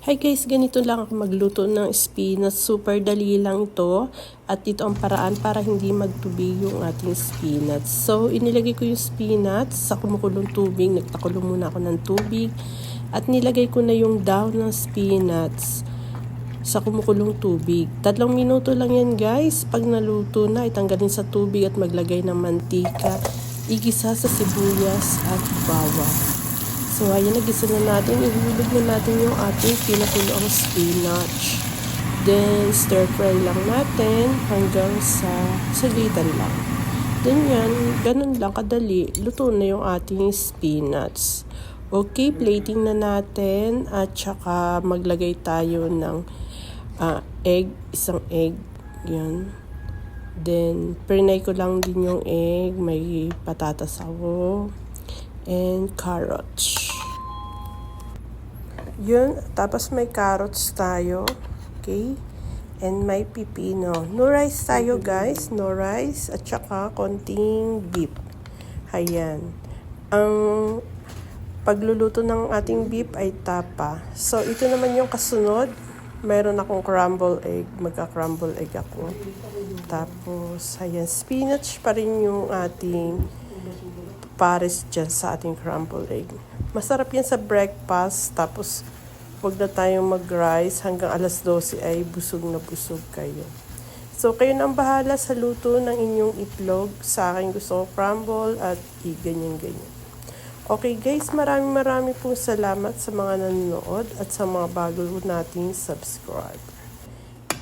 Hi guys, ganito lang ako magluto ng spinach. Super dali lang ito. At ito ang paraan para hindi magtubig yung ating spinach. So, inilagay ko yung spinach sa kumukulong tubig. Nagpakulo muna ako ng tubig. At nilagay ko na yung dahon ng spinach sa kumukulong tubig. 3 minuto lang yan guys. Pag naluto na, itanggalin sa tubig at maglagay ng mantika. Igisa sa sibuyas at bawang. So, ayan, nagisa na natin. Ihulog na natin yung ating pinakuloang spinach. Then, stir fry lang natin hanggang sa saglitan lang. Then yan, ganun lang kadali. Luto na yung ating spinach. Okay, plating na natin. At saka maglagay tayo ng egg, isang egg. Yan. Then, prinay ko lang din yung egg. May patatas ako. And carrots. Yun, tapos may carrots tayo. Okay? And may pipino. No rice tayo guys, no rice. At saka konting beef. Ayan. Ang pagluluto ng ating beef ay tapa. So, ito naman yung kasunod. Mayroon akong crumble egg. Magka-crumble egg ako. Tapos, ayan, spinach pa rin yung ating pares dyan sa ating crumble egg. Masarap yan sa breakfast. Tapos, huwag na tayong mag-rice. Hanggang alas 12 ay busog na busog kayo. So, kayo nang bahala sa luto ng inyong itlog. Sa akin gusto ko crumble at ganyan-ganyan. Okay guys, maraming pong salamat sa mga nanonood at sa mga bago nating subscriber.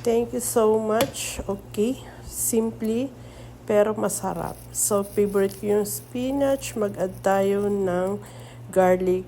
Thank you so much. Okay, simply pero masarap. So, favorite ko yung spinach. Mag-add tayo ng garlic